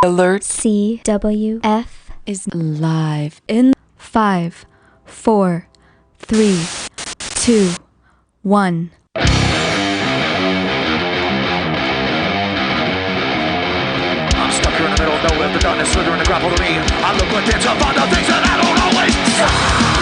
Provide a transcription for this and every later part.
Alert. CWF is live in 5, 4, 3, 2, 1. I'm stuck here in the middle of nowhere, the darkness slithering to grapple to me. I look within to find the things that I don't always see.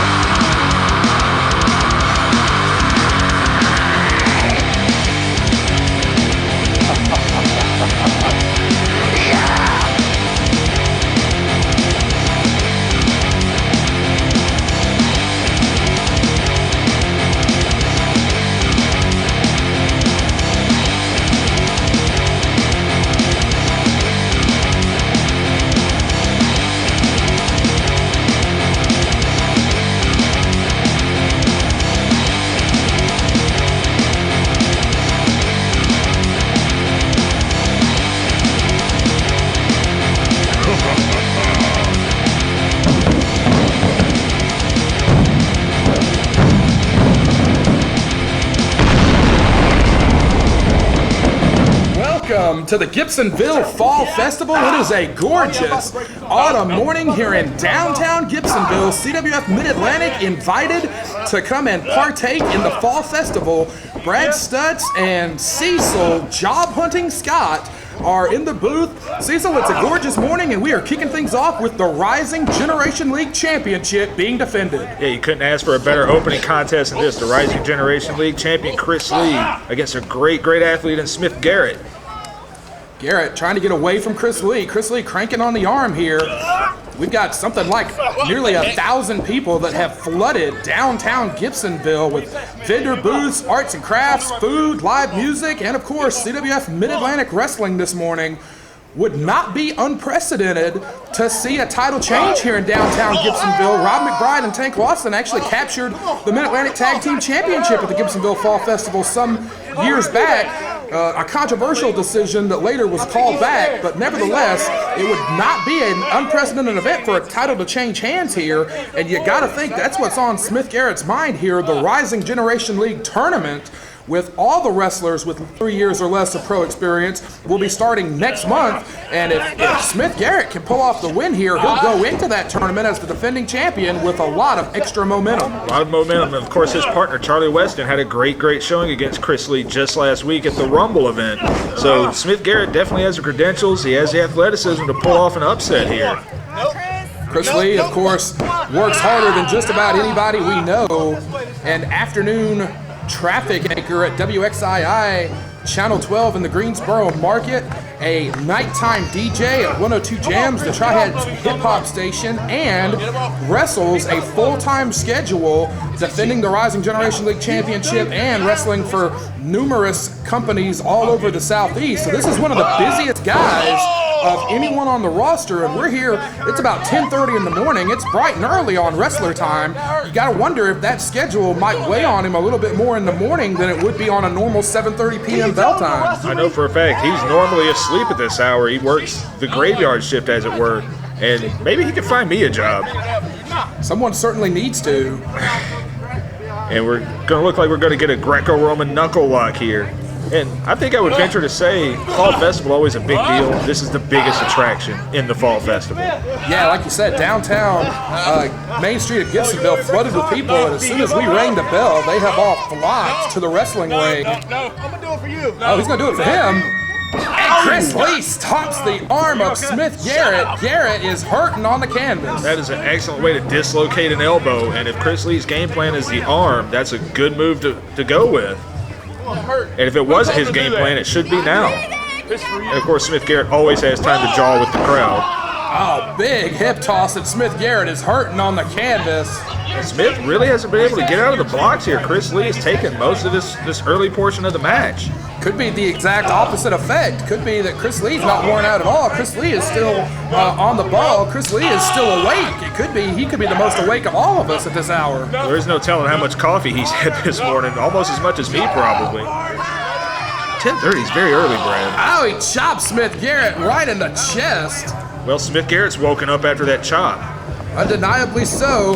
Welcome to the Gibsonville Fall Festival. It is a gorgeous autumn morning here in downtown Gibsonville. CWF Mid-Atlantic invited to come and partake in the Fall Festival. Brad Stutts and Cecil Job Hunting Scott are in the booth. Cecil, it's a gorgeous morning, and we are kicking things off with the Rising Generation League Championship being defended. Yeah, you couldn't ask for a better opening contest than this. The Rising Generation League champion Chris Lee against a great athlete in Smith Garrett. Garrett trying to get away from Chris Lee. Chris Lee cranking on the arm here. We've got something like nearly 1,000 people that have flooded downtown Gibsonville with vendor booths, arts and crafts, food, live music, and of course CWF Mid-Atlantic Wrestling this morning. Would not be unprecedented to see a title change here in downtown Gibsonville. Rob McBride and Tank Lawson actually captured the Mid-Atlantic Tag Team Championship at the Gibsonville Fall Festival some years back. A controversial decision that later was called back, but nevertheless, it would not be an unprecedented event for a title to change hands here, and you gotta think that's what's on Smith Garrett's mind here, the Rising Generation League tournament, with all the wrestlers with 3 years or less of pro experience will be starting next month, and if Smith Garrett can pull off the win here, he'll go into that tournament as the defending champion with a lot of extra momentum. A lot of momentum, and of course his partner Charlie Weston had a great showing against Chris Lee just last week at the Rumble event. So Smith Garrett definitely has the credentials, he has the athleticism to pull off an upset here. Chris Lee, of course, works harder than just about anybody we know. An afternoon traffic anchor at WXII Channel 12 in the Greensboro market, a nighttime DJ at 102 Jams, the Tri-Heads hip-hop station, and wrestles a full-time schedule defending the Rising Generation League Championship and wrestling for numerous companies all over the Southeast. So this is one of the busiest guys of anyone on the roster, and we're here, it's about 10:30 in the morning. It's bright and early on wrestler time. You gotta wonder if that schedule might weigh on him a little bit more in the morning than it would be on a normal 7:30 p.m. bell time. I know for a fact he's normally asleep at this hour. He works the graveyard shift, as it were, and maybe he could find me a job. Someone certainly needs to. And we're gonna look like we're gonna get a Greco-Roman knuckle lock here. And I think I would venture to say Fall Festival always a big deal. This is the biggest attraction in the Fall Festival. Yeah, like you said, downtown Main Street of Gibsonville flooded with people, and as soon as we rang the bell, they have all flocked to the wrestling ring. No, I'm gonna do it for you. Oh, he's gonna do it for him. And Chris Lee stops the arm of Smith Garrett. Garrett is hurting on the canvas. That is an excellent way to dislocate an elbow, and if Chris Lee's game plan is the arm, that's a good move to go with. And if it wasn't his game plan, it should be now. And of course, Smith Garrett always has time to jaw with the crowd. Oh, big hip toss, and Smith Garrett is hurting on the canvas. And Smith really hasn't been able to get out of the blocks here. Chris Lee has taken most of this early portion of the match. Could be the exact opposite effect. Could be that Chris Lee's not worn out at all. Chris Lee is still on the ball. Chris Lee is still awake. He could be the most awake of all of us at this hour. There is no telling how much coffee he's had this morning. Almost as much as me, probably. 10:30 is very early, Brad. Oh, he chopped Smith Garrett right in the chest. Well, Smith Garrett's woken up after that chop. Undeniably so.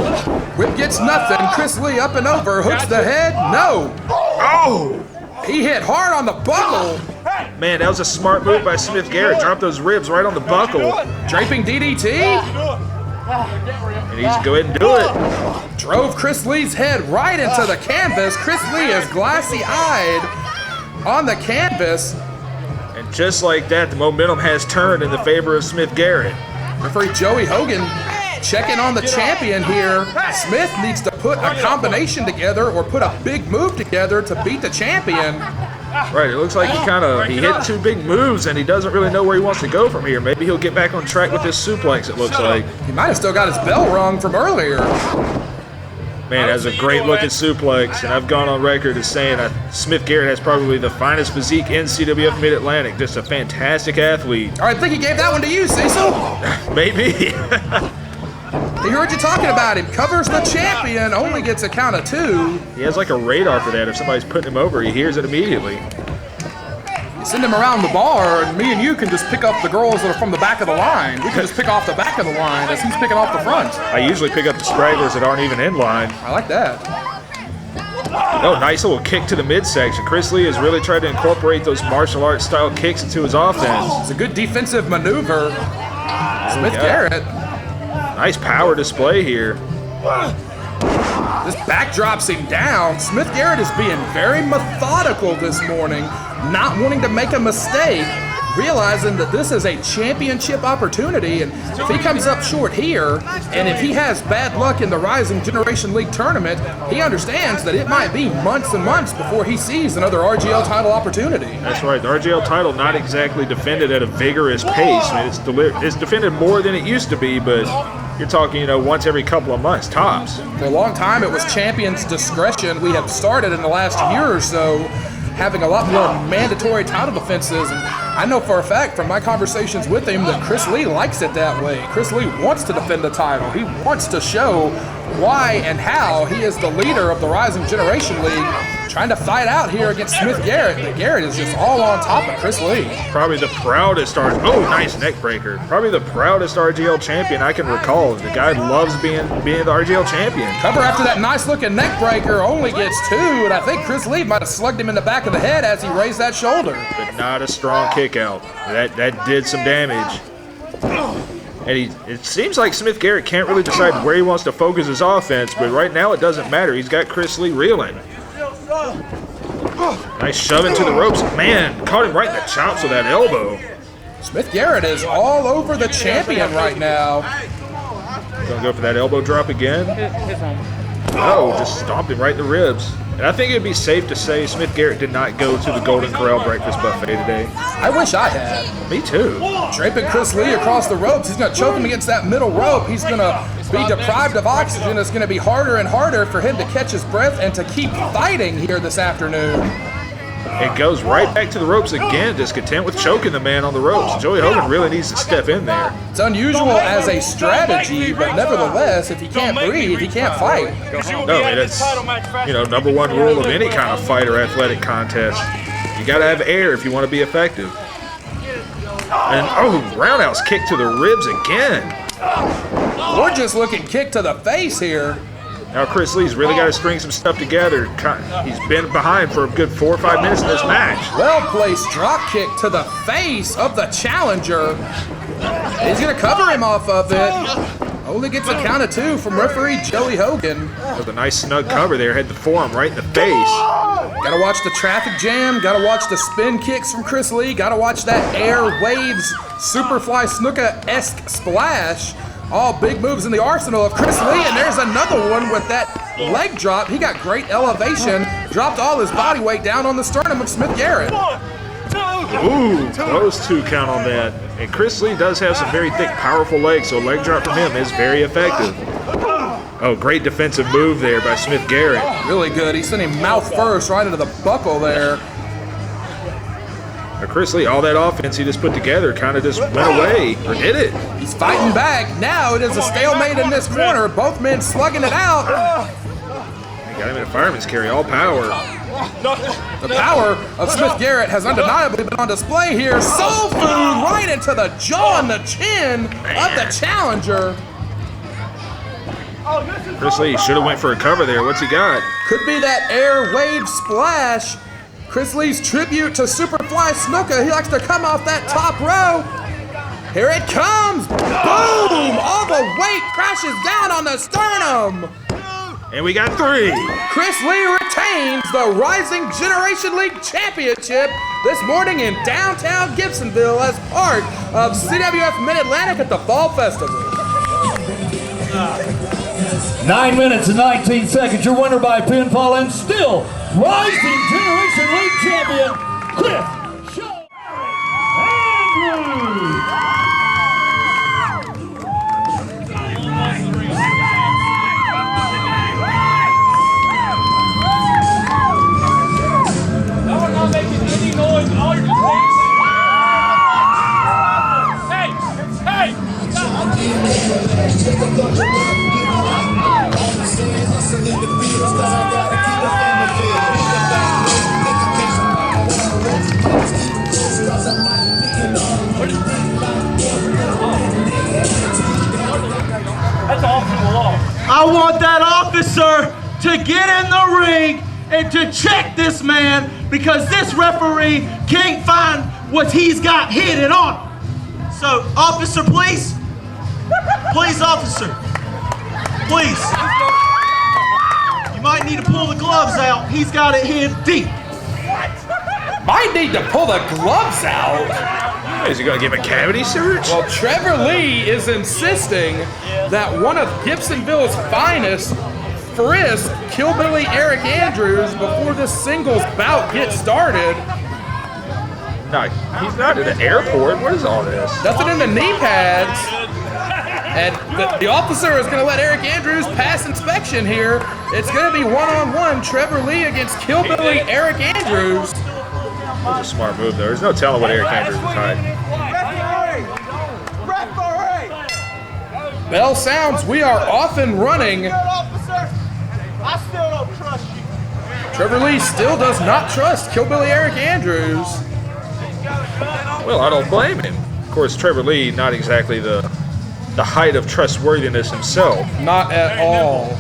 Whip gets nothing. Chris Lee up and over. Hooks the head. No. Oh! He hit hard on the buckle. Man, that was a smart move by Smith Garrett. Drop those ribs right on the buckle. Draping DDT. And he's go ahead and do it. Drove Chris Lee's head right into the canvas. Chris Lee is glassy-eyed on the canvas. And just like that, the momentum has turned in the favor of Smith Garrett. Referee Joey Hogan checking on the champion here. Smith needs to put a combination together or put a big move together to beat the champion. Right, it looks like he hit 2 big moves and he doesn't really know where he wants to go from here. Maybe he'll get back on track with this suplex, it looks like. He might have still got his bell rung from earlier. Man, that's a great looking suplex, and I've gone on record as saying that Smith Garrett has probably the finest physique in CWF Mid-Atlantic. Just a fantastic athlete. All right, I think he gave that one to you, Cecil. Maybe. He heard you talking about him. Covers the champion, only gets a count of 2. He has like a radar for that. If somebody's putting him over, he hears it immediately. You send him around the bar, and me and you can just pick up the girls that are from the back of the line. We can just pick off the back of the line as he's picking off the front. I usually pick up the stragglers that aren't even in line. I like that. Oh, nice little kick to the midsection. Chris Lee has really tried to incorporate those martial arts style kicks into his offense. It's a good defensive maneuver. Smith Garrett. Nice power display here. This back drops him down. Smith Garrett is being very methodical this morning, not wanting to make a mistake, realizing that this is a championship opportunity, and if he comes up short here, and if he has bad luck in the Rising Generation League tournament, he understands that it might be months and months before he sees another RGL title opportunity. That's right. The RGL title not exactly defended at a vigorous pace. I mean, it's defended more than it used to be, but you're talking, once every couple of months, tops. For a long time, it was champion's discretion. We have started in the last year or so having a lot more mandatory title defenses, and I know for a fact from my conversations with him that Chris Lee likes it that way. Chris Lee wants to defend the title. He wants to show why and how he is the leader of the Rising Generation League, trying to fight out here against Smith Garrett, but Garrett is just all on top of Chris Lee. Probably the proudest nice neck breaker. Probably the proudest RGL champion I can recall. The guy loves being the RGL champion. Cover after that nice looking neck breaker, only gets 2, and I think Chris Lee might have slugged him in the back of the head as he raised that shoulder. But not a strong kick out. That did some damage. And it seems like Smith Garrett can't really decide where he wants to focus his offense, but right now it doesn't matter. He's got Chris Lee reeling. Nice shove into the ropes. Man, caught him right in the chops with that elbow. Smith Garrett is all over the champion right now. Gonna go for that elbow drop again. Oh, just stomped him right in the ribs. And I think it'd be safe to say Smith Garrett did not go to the Golden Corral Breakfast Buffet today. I wish I had. Me too. Draping Chris Lee across the ropes. He's going to choke him against that middle rope. He's going to be deprived of oxygen. It's going to be harder and harder for him to catch his breath and to keep fighting here this afternoon. It goes right back to the ropes again, just content with choking the man on the ropes. Joey Hogan really needs to step in there. It's unusual as a strategy, but nevertheless, if he can't breathe, he can't fight. No, I mean, it's, number one rule of any kind of fight or athletic contest. You got to have air if you want to be effective. And, roundhouse kick to the ribs again. Gorgeous looking kick to the face here. Now Chris Lee's really got to string some stuff together. He's been behind for a good 4 or 5 minutes in this match. Well-placed drop kick to the face of the challenger. He's going to cover him off of it. Only gets a count of 2 from referee Joey Hogan. With a nice snug cover there, had the forearm right in the face. Gotta watch the traffic jam, gotta watch the spin kicks from Chris Lee, gotta watch that air waves Superfly Snuka-esque splash. All big moves in the arsenal of Chris Lee, and there's another one with that leg drop. He got great elevation, dropped all his body weight down on the sternum of Smith Garrett. Ooh, close 2 count on that. And Chris Lee does have some very thick, powerful legs, so a leg drop from him is very effective. Oh, great defensive move there by Smith Garrett. Really good. He sent him mouth first right into the buckle there. Now Chris Lee, all that offense he just put together kind of just went away, or did it? He's fighting back. Now it is a stalemate in this corner. Both men slugging it out. He got him in a fireman's carry, all power. The power of Smith Garrett has undeniably been on display here. Soul food right into the jaw and the chin of the challenger. Chris Lee should have went for a cover there. What's he got? Could be that air wave splash. Chris Lee's tribute to Superfly Snuka. He likes to come off that top row. Here it comes. Boom! All the weight crashes down on the sternum. And we got 3. Chris Lee retains the Rising Generation League Championship this morning in downtown Gibsonville as part of CWF Mid-Atlantic at the Fall Festival. 9 minutes and 19 seconds. Your winner by pinfall and still Rising Generation League champion, Chris Andrews. I want that officer to get in the ring and to check this man because this referee can't find what he's got hidden on him. So, officer, please. Please, officer. Please. You might need to pull the gloves out. He's got it hid deep. Might need to pull the gloves out. Is he going to give a cavity search? Well, Trevor Lee is insisting that one of Gibsonville's finest frisk Killbilly Aric Andrews before this singles bout gets started. No, he's not at the airport. What is all this? Nothing in the knee pads. And the officer is going to let Aric Andrews pass inspection here. It's going to be one-on-one Trevor Lee against Killbilly Aric Andrews. That's a smart move, though. There's no telling what Aric Andrews is hiding. Bell sounds. We are off and running. I still don't trust you. Trevor Lee still does not trust Killbilly Aric Andrews. Well, I don't blame him. Of course, Trevor Lee, not exactly the height of trustworthiness himself. Not at all.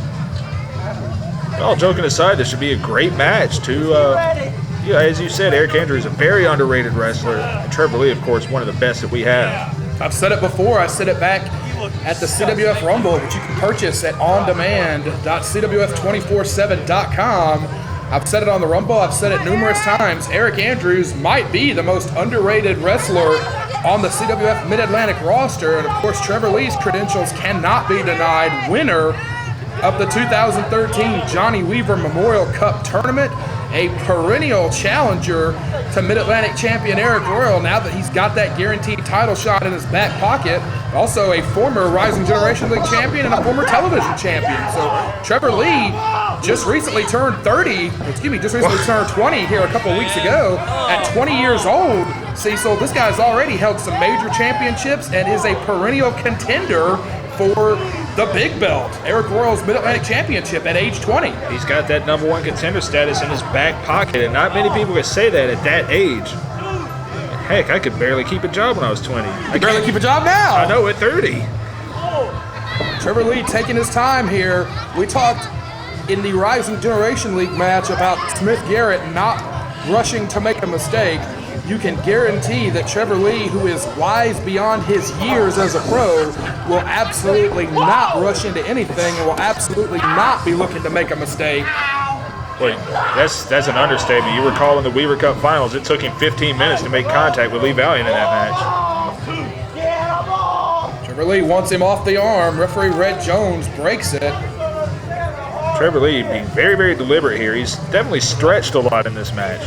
All joking aside, this should be a great match. Yeah, as you said, Aric Andrews is a very underrated wrestler. And Trevor Lee, of course, one of the best that we have. I've said it before. I said it back at the CWF Rumble, which you can purchase at ondemand.cwf247.com. I've said it on the Rumble. I've said it numerous times. Aric Andrews might be the most underrated wrestler on the CWF Mid-Atlantic roster. And, of course, Trevor Lee's credentials cannot be denied. Winner of the 2013 Johnny Weaver Memorial Cup Tournament, a perennial challenger to Mid-Atlantic champion Arik Royal now that he's got that guaranteed title shot in his back pocket. Also a former Rising Generation League champion and a former television champion. So Trevor Lee just recently turned 20 here a couple weeks ago. At 20 years old, Cecil, this guy's already held some major championships and is a perennial contender for the big belt, Arik Royal's Mid-Atlantic Championship at age 20. He's got that #1 contender status in his back pocket, and not many people can say that at that age. Heck, I could barely keep a job when I was 20. I can barely keep a job now. I know, at 30. Trevor Lee taking his time here. We talked in the Rising Generation League match about Smith Garrett not rushing to make a mistake. You can guarantee that Trevor Lee, who is wise beyond his years as a pro, will absolutely not rush into anything and will absolutely not be looking to make a mistake. Wait, that's an understatement. You recall in the Weaver Cup Finals, it took him 15 minutes to make contact with Lee Valiant in that match. Trevor Lee wants him off the arm. Referee Red Jones breaks it. Trevor Lee being very, very deliberate here. He's definitely stretched a lot in this match.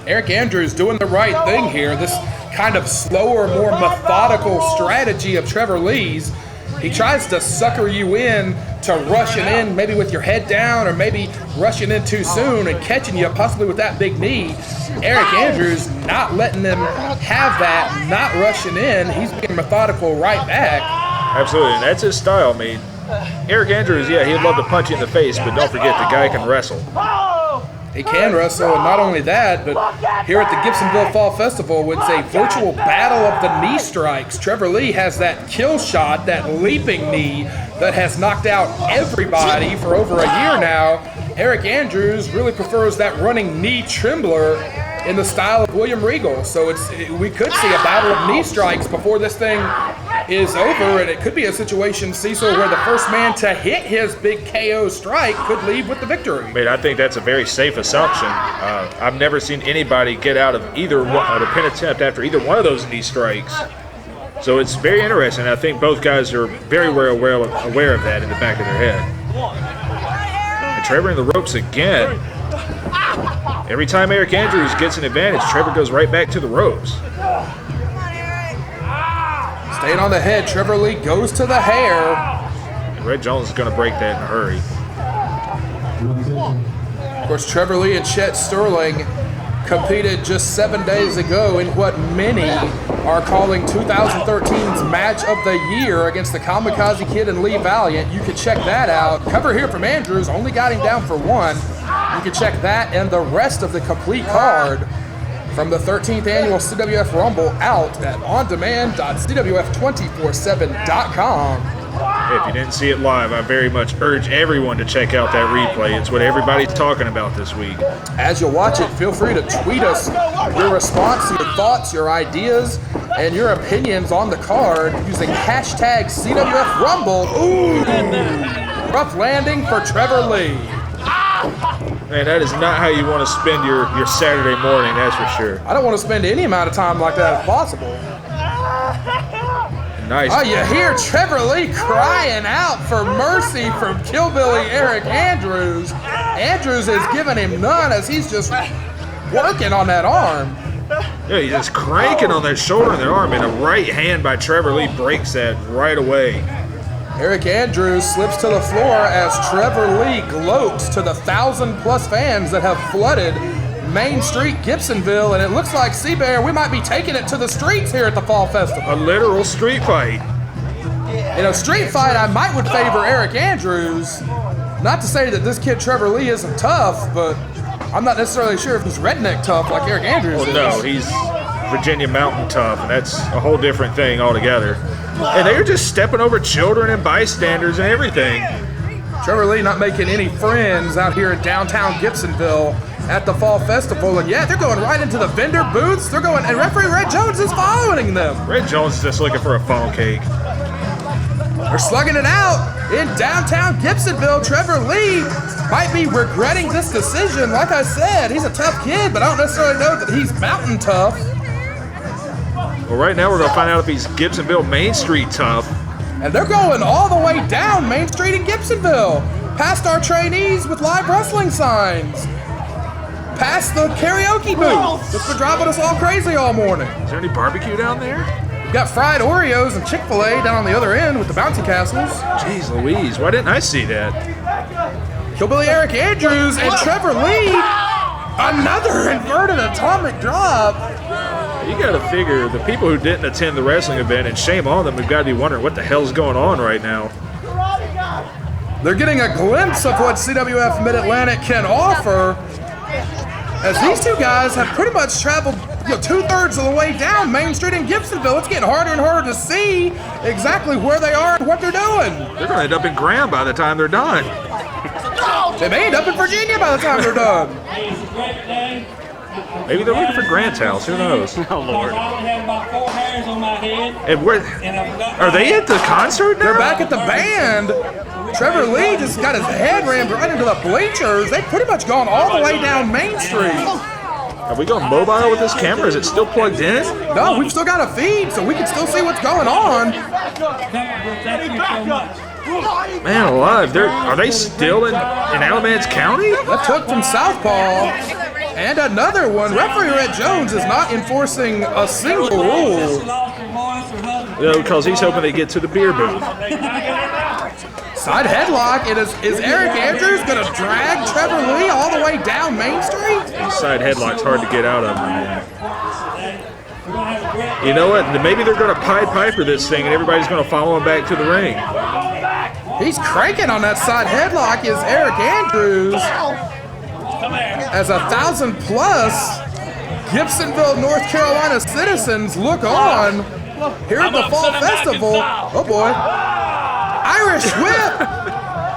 Aric Andrews doing the right thing here. This kind of slower, more methodical strategy of Trevor Lee's. He tries to sucker you in to rushing in maybe with your head down or maybe rushing in too soon and catching you possibly with that big knee. Aric Andrews not letting them have that, not rushing in. He's being methodical right back. Absolutely, and that's his style. I mean, Aric Andrews, yeah, he'd love to punch you in the face, but don't forget the guy can wrestle. He can wrestle, and not only that, but here at the Gibsonville Fall Festival, it's a virtual battle of the knee strikes. Trevor Lee has that kill shot, that leaping knee that has knocked out everybody for over a year now. Aric Andrews really prefers that running knee trembler in the style of William Regal. So we could see a battle of knee strikes before this thing is over, and it could be a situation, Cecil, where the first man to hit his big KO strike could leave with the victory. I think that's a very safe assumption. I've never seen anybody get out of either one, a pin attempt after either one of those knee strikes. So it's very interesting. I think both guys are very well aware of that in the back of their head. And Trevor in the ropes again. Every time Aric Andrews gets an advantage, Trevor goes right back to the ropes. Staying on the head, Trevor Lee goes to the hair. And Red Jones is going to break that in a hurry. Of course, Trevor Lee and Chet Sterling competed just 7 days ago in what many are calling 2013's match of the year against the Kamakazi Kid and Lee Valiant. You can check that out. Cover here from Andrews, only got him down for one. You can check that and the rest of the complete card from the 13th annual CWF Rumble out at ondemand.cwf247.com. If you didn't see it live, I very much urge everyone to check out that replay. It's what everybody's talking about this week. As you watch it, feel free to tweet us your response, your thoughts, your ideas, and your opinions on the card using hashtag CWF Rumble. Ooh, rough landing for Trevor Lee. Man, that is not how you want to spend your Saturday morning, that's for sure. I don't want to spend any amount of time like that if possible. Nice. Oh, you hear Trevor Lee crying out for mercy from Killbilly Aric Andrews. Andrews is giving him none as he's just working on that arm. Yeah, he's just cranking on that shoulder and that arm, and a right hand by Trevor Lee breaks that right away. Aric Andrews slips to the floor as Trevor Lee gloats to the 1,000+ fans that have flooded Main Street, Gibsonville, and it looks like, Seabear, we might be taking it to the streets here at the Fall Festival. A literal street fight. In a street fight, I would favor Aric Andrews. Not to say that this kid Trevor Lee isn't tough, but I'm not necessarily sure if he's redneck tough like Aric Andrews is. No, he's Virginia Mountain tough, and that's a whole different thing altogether. And they're just stepping over children and bystanders and everything. Trevor Lee not making any friends out here in downtown Gibsonville at the Fall Festival, and yeah, they're going right into the vendor booths. They're going, and referee Red Jones is following them. Red Jones is just looking for a funnel cake. They're slugging it out in downtown Gibsonville. Trevor Lee might be regretting this decision. Like I said, he's a tough kid, but I don't necessarily know that he's mountain tough. Well, right now we're going to find out if he's Gibsonville Main Street tough. And they're going all the way down Main Street in Gibsonville, past our trainees with live wrestling signs, past the karaoke booth that's been driving us all crazy all morning. Is there any barbecue down there? We've got fried Oreos and Chick-fil-A down on the other end with the bouncy castles. Jeez Louise, why didn't I see that? Killbilly Aric Andrews and Trevor Lee, another inverted atomic drop. You got to figure the people who didn't attend the wrestling event, and shame on them, have got to be wondering what the hell's going on right now. They're getting a glimpse of what CWF Mid-Atlantic can offer, as these two guys have pretty much traveled 2/3 of the way down Main Street in Gibsonville. It's getting harder and harder to see exactly where they are and what they're doing. They're going to end up in Graham by the time they're done. They may end up in Virginia by the time they're done. Maybe they're looking for Grant's house. Who knows? Oh, Lord. And where are they at the concert now? They're back at the band. Trevor Lee just got his head rammed right into the bleachers. They've pretty much gone all the way down Main Street. Have we gone mobile with this camera? Is it still plugged in? No, we've still got a feed, so we can still see what's going on. Man alive, are they still in Alamance County? That took from Southpaw. And another one, referee Red Jones is not enforcing a single rule. No, because he's hoping they get to the beer booth. Side headlock, is Aric Andrews going to drag Trevor Lee all the way down Main Street? These side headlock's hard to get out of, man. You know what, maybe they're going to Pied Piper this thing and everybody's going to follow him back to the ring. He's cranking on that side headlock is Aric Andrews. As 1,000+ Gibsonville, North Carolina citizens look on here at the Fall Festival. Oh boy. Irish whip.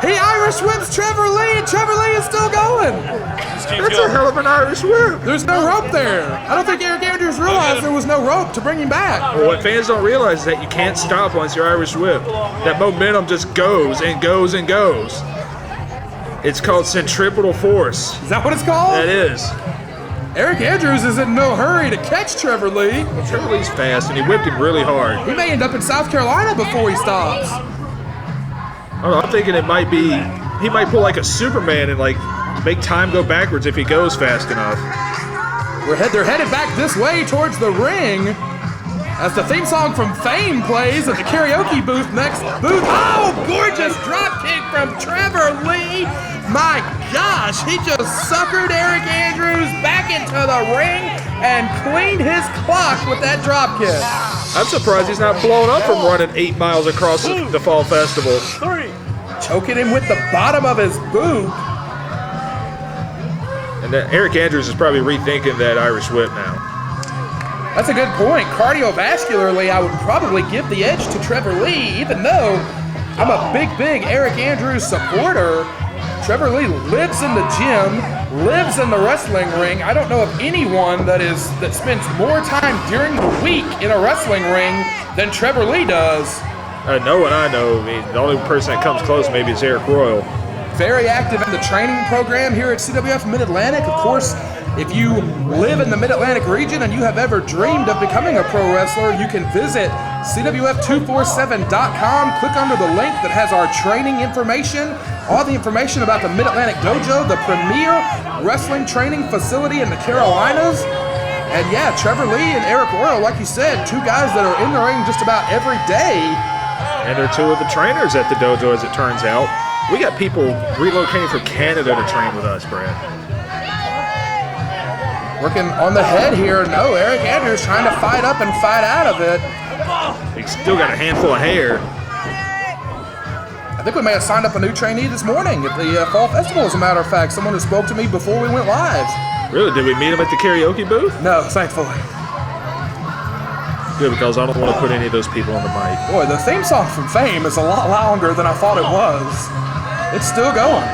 He Irish whips Trevor Lee, and Trevor Lee is still going. That's a hell of an Irish whip. There's no rope there. I don't think Aric Andrews realized there was no rope to bring him back. Well, what fans don't realize is that you can't stop once you're Irish whip. That momentum just goes and goes and goes. It's called centripetal force. Is that what it's called? That is. Aric Andrews is in no hurry to catch Trevor Lee. Well, Trevor Lee's fast, and he whipped him really hard. He may end up in South Carolina before he stops. I don't know, I'm thinking it might be, he might pull like a Superman and like make time go backwards if he goes fast enough. They're headed back this way towards the ring as the theme song from Fame plays at the karaoke booth next. Oh, gorgeous drop kick from Trevor Lee. My gosh, he just suckered Aric Andrews back into the ring and cleaned his clock with that drop kick. I'm surprised he's not blown up from running 8 miles across the Fall Festival. Choking him with the bottom of his boot. And Aric Andrews is probably rethinking that Irish whip now. That's a good point. Cardiovascularly, I would probably give the edge to Trevor Lee, even though I'm a big Aric Andrews supporter. Trevor Lee lives in the gym, lives in the wrestling ring. I don't know of anyone that spends more time during the week in a wrestling ring than Trevor Lee does. No one I know. I mean, the only person that comes close maybe is Arik Royal. Very active in the training program here at CWF Mid-Atlantic. Of course, if you live in the Mid-Atlantic region and you have ever dreamed of becoming a pro wrestler, you can visit CWF247.com, click under the link that has our training information, all the information about the Mid-Atlantic Dojo, the premier wrestling training facility in the Carolinas. And yeah, Trevor Lee and Arik Royal, like you said, two guys that are in the ring just about every day. And they're two of the trainers at the dojo, as it turns out. We got people relocating from Canada to train with us, Brad. Working on the head here. No, Aric Andrews trying to fight up and fight out of it. He's still got a handful of hair. I think we may have signed up a new trainee this morning at the Fall Festival, as a matter of fact. Someone who spoke to me before we went live. Really? Did we meet him at the karaoke booth? No, thankfully. Good, because I don't want to put any of those people on the mic. Boy, the theme song from Fame is a lot longer than I thought it was. It's still going.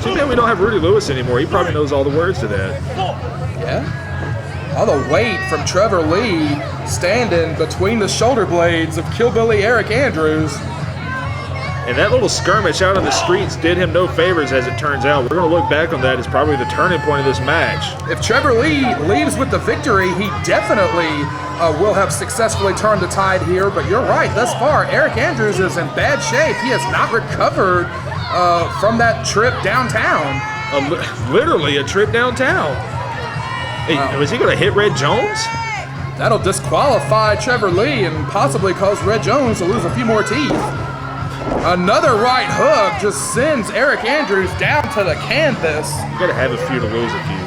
Too bad we don't have Rudy Lewis anymore. He probably knows all the words to that. Yeah. All the weight from Trevor Lee standing between the shoulder blades of Killbilly Aric Andrews. And that little skirmish out on the streets did him no favors, as it turns out. We're going to look back on that as probably the turning point of this match. If Trevor Lee leaves with the victory, he definitely will have successfully turned the tide here. But you're right, thus far, Aric Andrews is in bad shape. He has not recovered from that trip downtown. Literally a trip downtown. Hey, was he going to hit Red Jones? That'll disqualify Trevor Lee and possibly cause Red Jones to lose a few more teeth. Another right hook just sends Aric Andrews down to the canvas. You got to have a few to lose a few.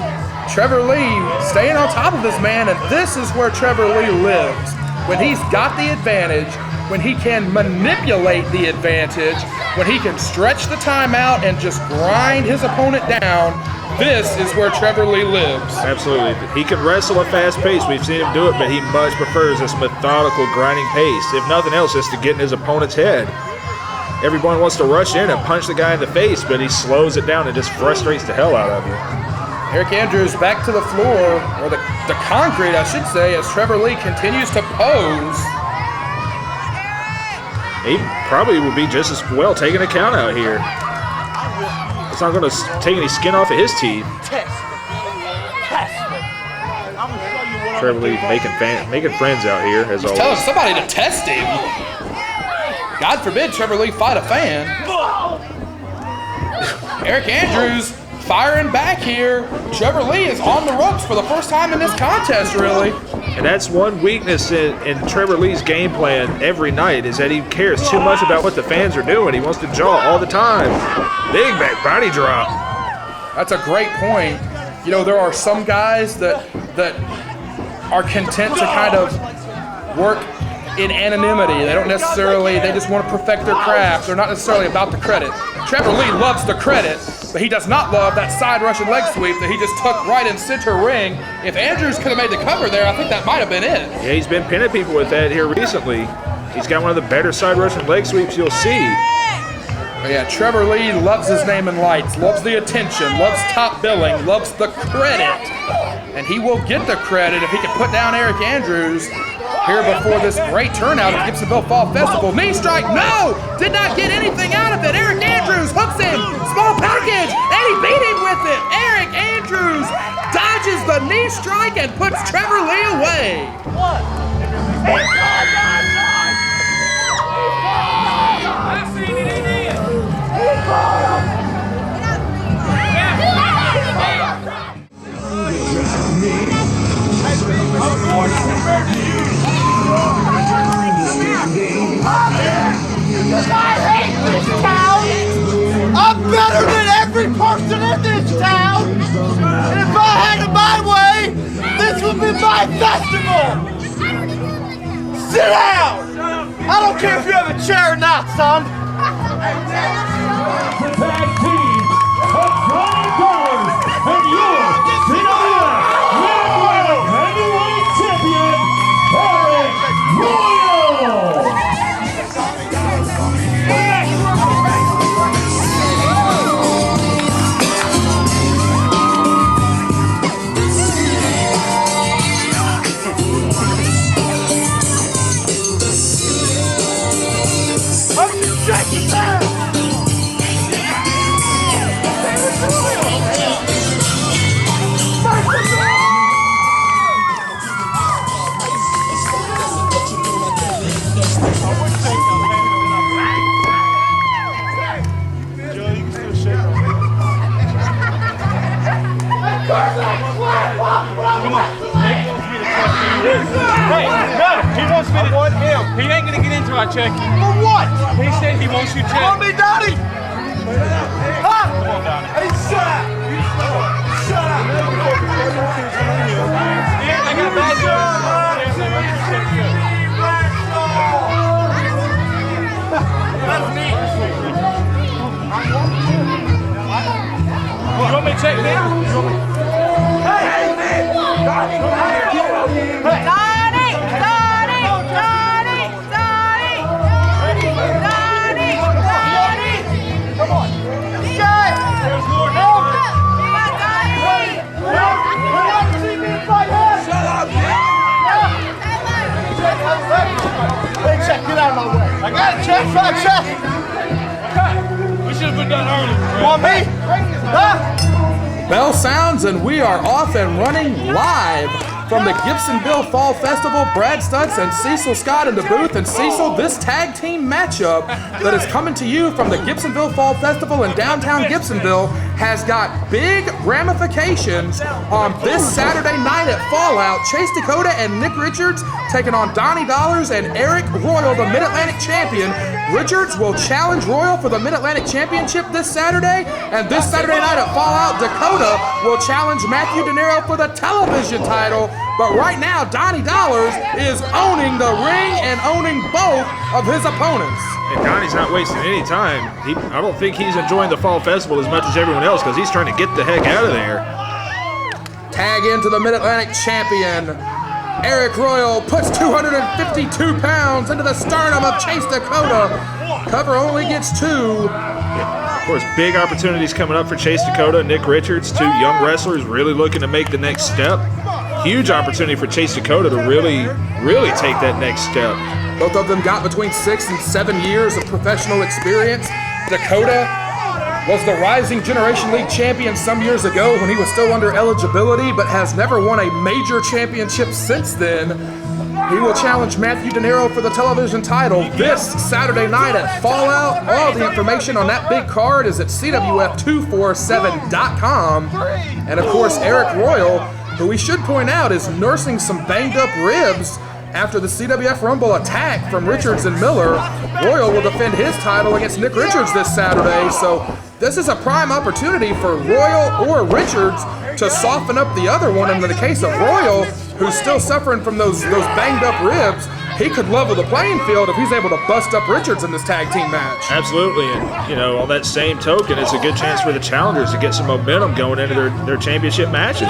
Trevor Lee staying on top of this man, and this is where Trevor Lee lives. When he's got the advantage, when he can manipulate the advantage, when he can stretch the time out and just grind his opponent down, this is where Trevor Lee lives. Absolutely. He can wrestle at fast pace. We've seen him do it, but he much prefers this methodical, grinding pace. If nothing else, just to get in his opponent's head. Everyone wants to rush in and punch the guy in the face, but he slows it down and just frustrates the hell out of you. Aric Andrews back to the floor, or the concrete, I should say, as Trevor Lee continues to pose. He probably would be just as well taking a count out here. It's not going to take any skin off of his teeth. Trevor Lee making friends out here, as always. Telling somebody to test him. God forbid Trevor Lee fight a fan. Aric Andrews firing back here. Trevor Lee is on the ropes for the first time in this contest, really. And that's one weakness in Trevor Lee's game plan every night, is that he cares too much about what the fans are doing. He wants to jaw all the time. Big back body drop. That's a great point. You know, there are some guys that are content to kind of work in anonymity. They just want to perfect their craft. They're not necessarily about the credit. Trevor Lee loves the credit, but he does not love that side Russian leg sweep that he just took right in center ring. If Andrews could have made the cover there, I think that might have been it. Yeah, he's been pinning people with that here recently. He's got one of the better side Russian leg sweeps you'll see. Yeah, Trevor Lee loves his name in lights, loves the attention, loves top billing, loves the credit. And he will get the credit if he can put down Aric Andrews here before this great turnout at the Gibsonville Fall Festival. Knee strike, no! Did not get anything out of it. Aric Andrews hooks him, small package, and he beat him with it. Aric Andrews dodges the knee strike and puts Trevor Lee away. I hate this town! I'm better than every person in this town! And if I had it my way, this would be my festival! Sit down! I don't care if you have a chair or not, son! The tag team of Donnie Dollars and your CWF Mid-Atlantic Heavyweight Champion, Arik Royal! He ain't gonna get into our check. For what? He said he wants you checked. Want me, Donnie? Huh? Come on, Donnie. Hey, shut up! Shut up! Yeah, I got a bad That's me. You want me to check me? Hey, man! Donnie! Come on! Guys! There's more Help! We're not seeing me fight him! Shut up! Hey, check, get out of my way! I got a check, try check! Okay. We should have been done earlier. Want me? Huh? Bell sounds and we are off and running live from the Gibsonville Fall Festival. Brad Stutts and Cecil Scott in the booth. And Cecil, this tag team matchup that is coming to you from the Gibsonville Fall Festival in downtown Gibsonville has got big ramifications on this Saturday night at Fallout. Chase Dakota and Nick Richards taking on Donnie Dollars and Arik Royal, the Mid-Atlantic champion. Richards will challenge Royal for the Mid-Atlantic Championship this Saturday, and this Saturday night at Fallout, Dakota will challenge Matty de Nero for the television title. But right now, Donnie Dollars is owning the ring and owning both of his opponents. And Donnie's not wasting any time. I don't think he's enjoying the Fall Festival as much as everyone else because he's trying to get the heck out of there. Tag into the Mid-Atlantic champion. Arik Royal puts 252 pounds into the sternum of Chase Dakota. Cover only gets 2. Of course, big opportunities coming up for Chase Dakota and Nick Richards, 2 young wrestlers really looking to make the next step. Huge opportunity for Chase Dakota to really take that next step. Both of them got between 6 and 7 years of professional experience. Dakota was the Rising Generation League champion some years ago when he was still under eligibility, but has never won a major championship since then. He will challenge Matty de Nero for the television title this Saturday night at Fallout. All the information on that big card is at CWF247.com. And of course, Arik Royal, who we should point out is nursing some banged up ribs after the CWF Rumble attack from Richards and Miller. Royal will defend his title against Nick Richards this Saturday. So this is a prime opportunity for Royal or Richards to soften up the other one. And in the case of Royal, who's still suffering from those banged up ribs, he could level the playing field if he's able to bust up Richards in this tag team match. Absolutely, and on that same token, it's a good chance for the challengers to get some momentum going into their championship matches.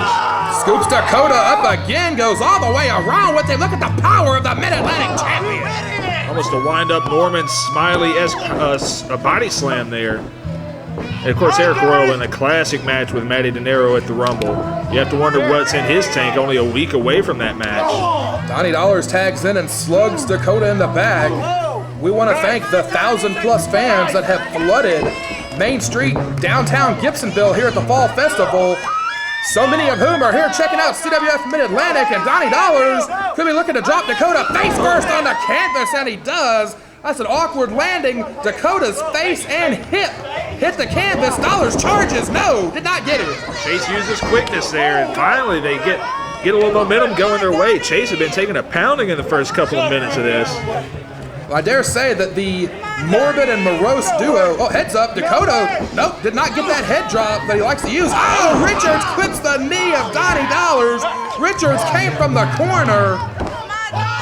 Scoops Dakota up again, goes all the way around with him. Look at the power of the Mid-Atlantic champion. Almost a wind-up Norman Smiley-esque body slam there. And, of course, Arik Royal in a classic match with Matty de Nero at the Rumble. You have to wonder what's in his tank only a week away from that match. Donnie Dollars tags in and slugs Dakota in the back. We want to thank the 1,000-plus fans that have flooded Main Street, downtown Gibsonville here at the Fall Festival. So many of whom are here checking out CWF Mid-Atlantic, and Donnie Dollars could be looking to drop Dakota face first on the canvas, and he does. That's an awkward landing. Dakota's face and hip hit the canvas. Dollars charges. No, did not get it. Chase uses quickness there, and finally they get a little momentum going their way. Chase had been taking a pounding in the first couple of minutes of this. I dare say that the morbid and morose duo, heads up, Dakota, nope, did not get that head drop that he likes to use. Oh, Richards clips the knee of Donnie Dollars. Richards came from the corner.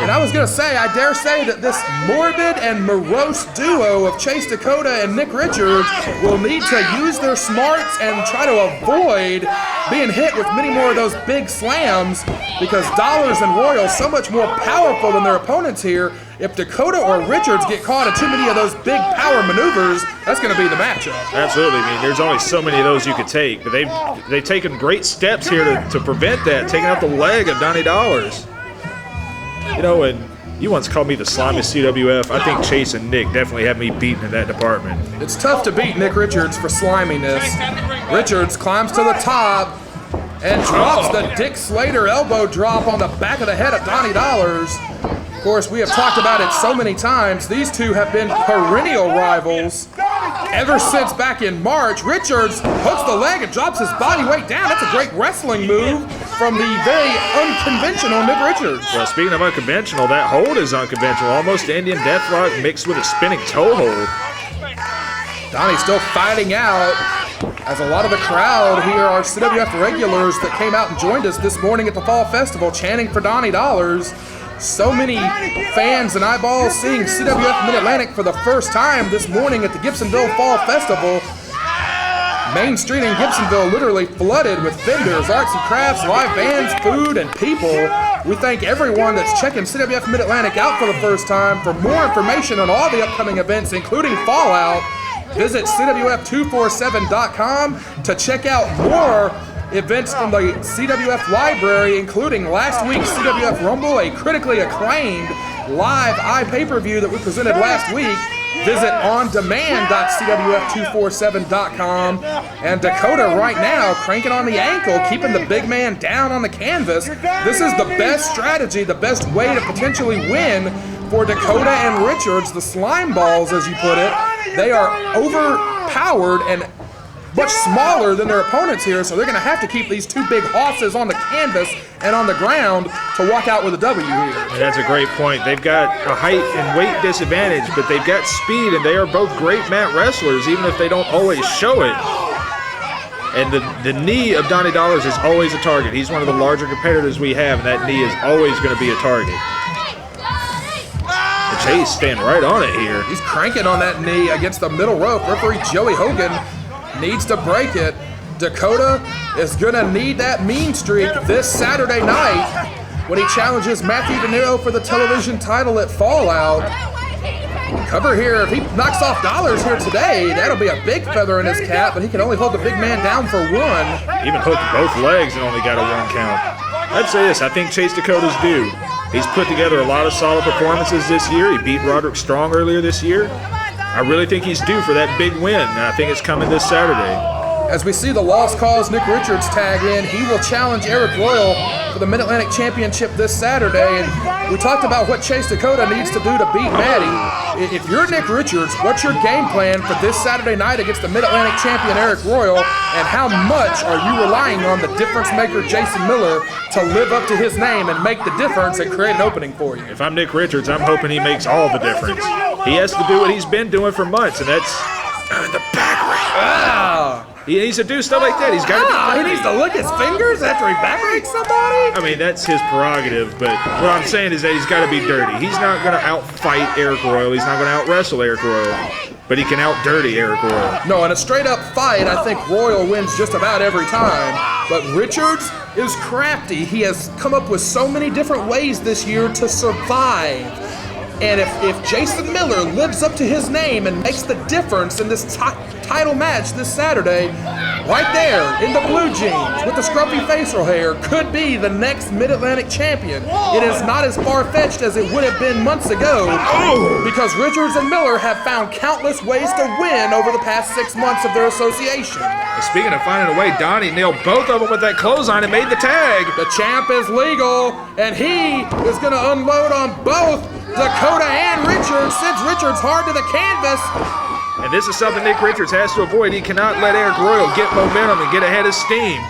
And I was going to say, I dare say that this morbid and morose duo of Chase Dakota and Nick Richards will need to use their smarts and try to avoid being hit with many more of those big slams, because Dollars and Royal so much more powerful than their opponents here. If Dakota or Richards get caught in too many of those big power maneuvers, that's going to be the matchup. Absolutely. I mean, there's only so many of those you could take, but they've taken great steps here to prevent that, taking out the leg of Donnie Dollars. You know, and you once called me the slimiest CWF. I think Chase and Nick definitely have me beaten in that department. It's tough to beat Nick Richards for sliminess. Richards climbs to the top and drops the Dick Slater elbow drop on the back of the head of Donnie Dollars. Of course, we have talked about it so many times. These two have been perennial rivals ever since back in March. Richards hooks the leg and drops his body weight down. That's a great wrestling move from the very unconventional Nick Richards. Well, speaking of unconventional, that hold is unconventional. Almost Indian deathlock mixed with a spinning toe hold. Donnie's still fighting out, as a lot of the crowd here are CWF regulars that came out and joined us this morning at the Fall Festival chanting for Donnie Dollars. So many fans and eyeballs seeing CWF Mid-Atlantic for the first time this morning at the Gibsonville Fall Festival. Main Street in Gibsonville literally flooded with vendors, arts and crafts, live bands, food, and people. We thank everyone that's checking CWF Mid-Atlantic out for the first time. For more information on all the upcoming events, including Fallout, visit CWF247.com to check out more events from the CWF library, including last week's CWF Rumble, a critically acclaimed live iPay-per-view that we presented last week. Visit ondemand.cwf247.com. And Dakota right now cranking on the ankle, keeping the big man down on the canvas. This is the best strategy, the best way to potentially win for Dakota and Richards, the slime balls, as you put it. They are overpowered and much smaller than their opponents here, so they're going to have to keep these two big hosses on the canvas and on the ground to walk out with a W here. And that's a great point. They've got a height and weight disadvantage, but they've got speed, and they are both great mat wrestlers, even if they don't always show it. And the knee of Donnie Dollars is always a target. He's one of the larger competitors we have, and that knee is always going to be a target. And Chase standing right on it here. He's cranking on that knee against the middle rope. Referee Joey Hogan needs to break it. Dakota is going to need that mean streak this Saturday night when he challenges Matty de Nero for the television title at Fallout. Cover here. If he knocks off Dollars here today, that'll be a big feather in his cap, but he can only hold the big man down for one. Even hooked both legs and only got a 1 count. I'd say this, I think Chase Dakota's due. He's put together a lot of solid performances this year. He beat Roderick Strong earlier this year. I really think he's due for that big win, and I think it's coming this Saturday. As we see the Lost Cause Nick Richards tag in, he will challenge Arik Royal for the Mid-Atlantic Championship this Saturday. And we talked about what Chase Dakota needs to do to beat Matty. If you're Nick Richards, what's your game plan for this Saturday night against the Mid-Atlantic champion Arik Royal? And how much are you relying on the difference maker Jason Miller to live up to his name and make the difference and create an opening for you? If I'm Nick Richards, I'm hoping he makes all the difference. He has to do what he's been doing for months, and that's the back rake. He needs to do stuff like that. He's got to be dirty. He needs to lick his fingers after he back rakes somebody? I mean, that's his prerogative, but what I'm saying is that he's got to be dirty. He's not going to out-fight Arik Royal. He's not going to out-wrestle Arik Royal, but he can out-dirty Arik Royal. No, in a straight-up fight, I think Royal wins just about every time, but Richards is crafty. He has come up with so many different ways this year to survive And if Jason Miller lives up to his name and makes the difference in this title match this Saturday, right there in the blue jeans with the scruffy facial hair, could be the next Mid-Atlantic champion. It is not as far-fetched as it would have been months ago, because Richards and Miller have found countless ways to win over the past 6 months of their association. And speaking of finding a way, Donnie nailed both of them with that clothesline and made the tag. The champ is legal, and he is going to unload on both Dakota and Richards, sends Richards hard to the canvas. And this is something Nick Richards has to avoid. He cannot let Arik Royal get momentum and get ahead of steam.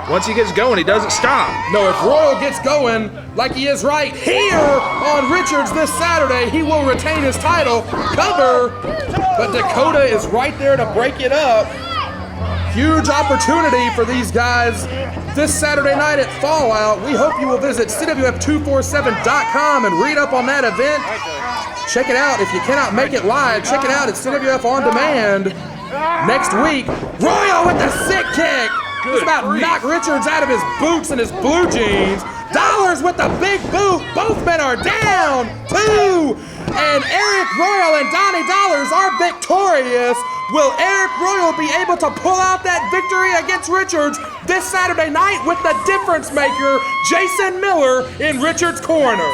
Once he gets going, he doesn't stop. No, if Royal gets going like he is right here on Richards this Saturday, he will retain his title. Cover, but Dakota is right there to break it up. Huge opportunity for these guys this Saturday night at Fallout. We hope you will visit CWF247.com and read up on that event. Check it out. If you cannot make it live, check it out at CWF On Demand next week. Royal with the sick kick. Just about knocked Richards out of his boots and his blue jeans. Dollars with the big boot. Both men are down. 2. And Arik Royal and Donnie Dollars are victorious. Will Arik Royal be able to pull out that victory against Richards this Saturday night with the difference maker, Jason Miller, in Richards' corner?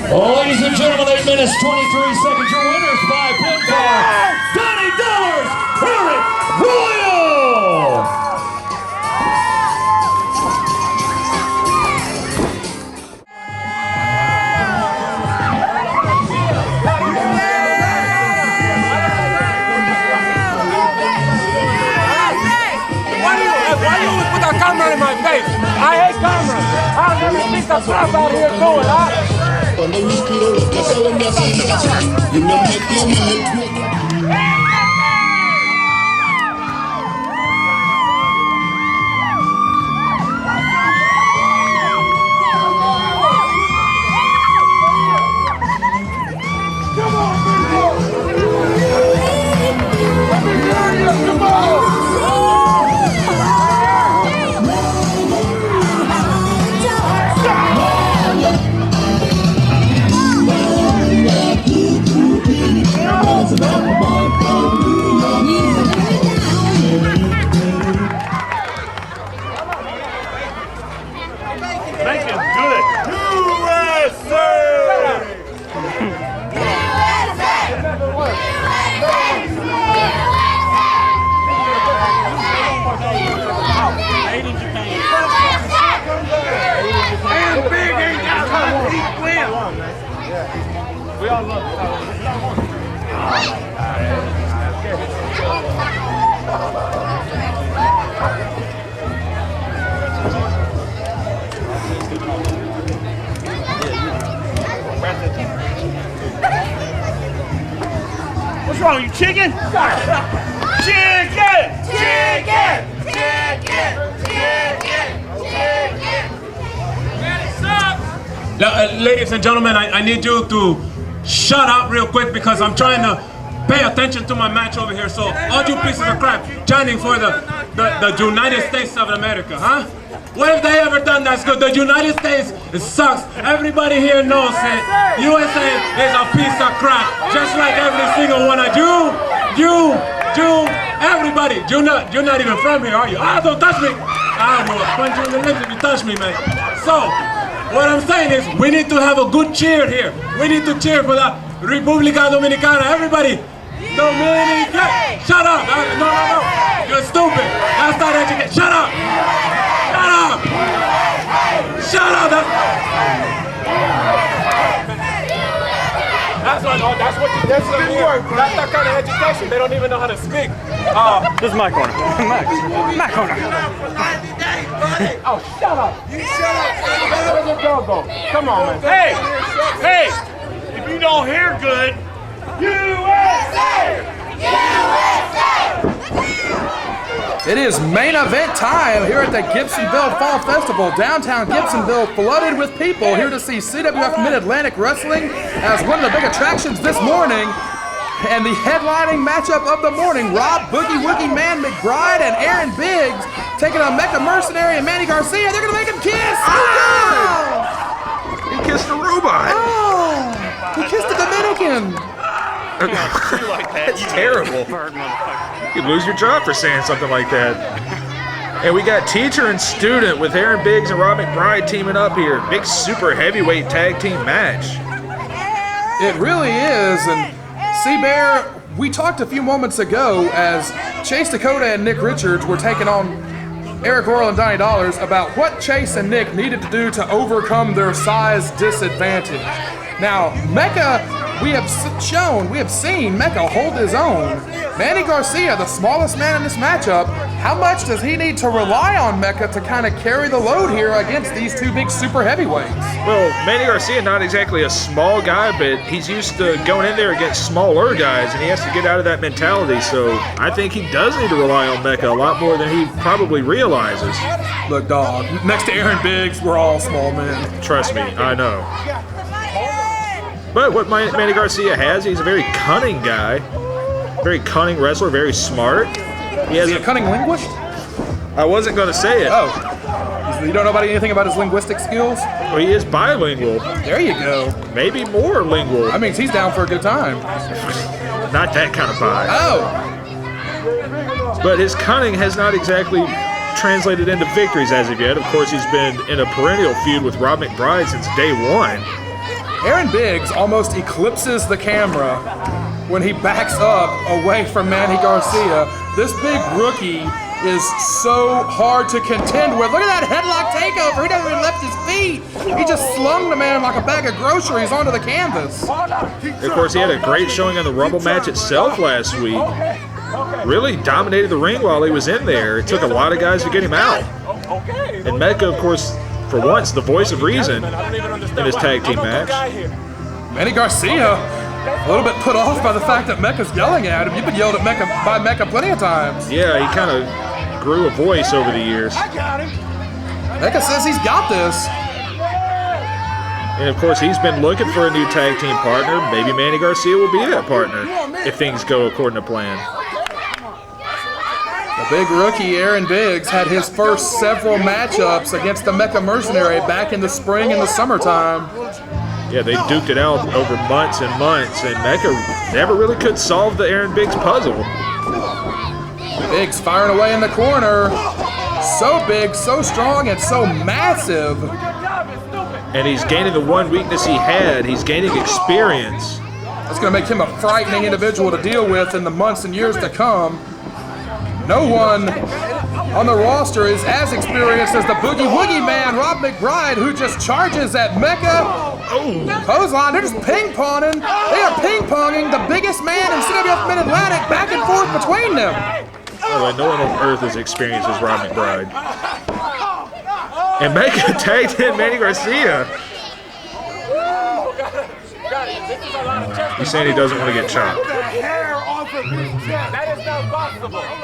Ladies and gentlemen, 8 minutes, 23 seconds. Your winners by pinfall, Donnie Dollars, Arik Royal. Why you always put that camera in my face? I hate cameras. I'll never piece of crap out here going, huh? What's wrong, you chicken? Chicken! Chicken! Ladies and gentlemen, I need you to shut up real quick because I'm trying to pay attention to my match over here. So all you pieces of crap chanting for the United States of America, huh? What have they ever done that's good? The United States, it sucks. Everybody here knows it. USA is a piece of crap. Just like every single one of you, everybody. You're not even from here, are you? Ah, don't touch me. I will punch you in the lips if you touch me, man. So, what I'm saying is, we need to have a good cheer here. We need to cheer for the República Dominicana. Everybody, Dominica. Shut up. No. You're stupid. That's not education. Shut up. Shut up. Shut up. That's that kind of education. They don't even know how to speak. This is my corner. My corner. Oh, shut up. You shut up. Where's your dog go? Come on, man. Hey, if you don't hear good, USA! It is main event time here at the Gibsonville Fall Festival. Downtown Gibsonville flooded with people here to see CWF Mid-Atlantic Wrestling as one of the big attractions this morning. And the headlining matchup of the morning, Rob Boogie Woogie Man McBride and Aaron Biggs taking on Mecha Mercenary and Manny Garcia. They're going to make him kiss. He kissed a robot. Oh, he kissed a Dominican. That's terrible. You'd lose your job for saying something like that. And we got teacher and student with Aaron Biggs and Rob McBride teaming up here. Big super heavyweight tag team match. It really is. And C-Bear, we talked a few moments ago as Chase Dakota and Nick Richards were taking on Arik Royal and Donnie Dollars about what Chase and Nick needed to do to overcome their size disadvantage. Now, Mecha, we have seen Mecha hold his own. Manny Garcia, the smallest man in this matchup, how much does he need to rely on Mecha to kind of carry the load here against these two big super heavyweights? Well, Manny Garcia, not exactly a small guy, but he's used to going in there against smaller guys, and he has to get out of that mentality. So I think he does need to rely on Mecha a lot more than he probably realizes. Look, dog, next to Aaron Biggs, we're all small men. Trust me, I know. But what Manny Garcia has, he's a very cunning guy, very cunning wrestler, very smart. Is he a cunning linguist? I wasn't going to say it. Oh. You don't know about anything about his linguistic skills? Well, he is bilingual. There you go. Maybe more lingual. That means he's down for a good time. Not that kind of bi. Oh. But his cunning has not exactly translated into victories as of yet. Of course, he's been in a perennial feud with Rob McBride since day one. Aaron Biggs almost eclipses the camera when he backs up away from Manny Garcia. This big rookie is so hard to contend with. Look at that headlock takeover. He doesn't even lift his feet. He just slung the man like a bag of groceries onto the canvas. Of course, he had a great showing on the Rumble match itself last week. Really dominated the ring while he was in there. It took a lot of guys to get him out. And Mecha, of course, for once, the voice of reason in his tag team match. Manny Garcia, a little bit put off by the fact that Mecha's yelling at him. You've been yelled at by Mecha plenty of times. Yeah, he kind of grew a voice over the years. Mecha says he's got this. And of course, he's been looking for a new tag team partner. Maybe Manny Garcia will be that partner if things go according to plan. The big rookie, Aaron Biggs, had his first several matchups against the Mecha Mercenary back in the spring and the summertime. Yeah, they duked it out over months and months, and Mecha never really could solve the Aaron Biggs puzzle. Biggs firing away in the corner. So big, so strong, and so massive. And he's gaining the one weakness he had. He's gaining experience. That's going to make him a frightening individual to deal with in the months and years to come. No one on the roster is as experienced as the Boogie Woogie Man, Rob McBride, who just charges at Mecha. Oh, clothesline, they're just ping-ponging. They are ping-ponging the biggest man in CWF Mid-Atlantic back and forth between them. Oh, no one on earth is experienced as Rob McBride. And Mecha tagged in Manny Garcia. He's saying he doesn't want to get chopped.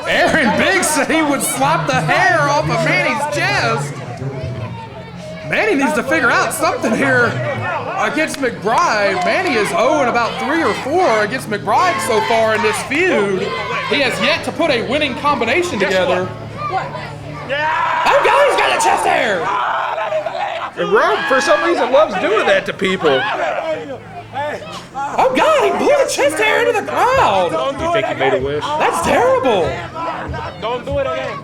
Aaron Biggs said he would slap the hair off of Manny's chest. Manny needs to figure out something here against McBride. Manny is 0 in about 3 or 4 against McBride so far in this feud. He has yet to put a winning combination together. Oh God, he's got a chest hair! And Rob, for some reason, loves doing that to people. Oh God, he blew the chest hair into the crowd! You think he made a wish? That's terrible! Don't do it again.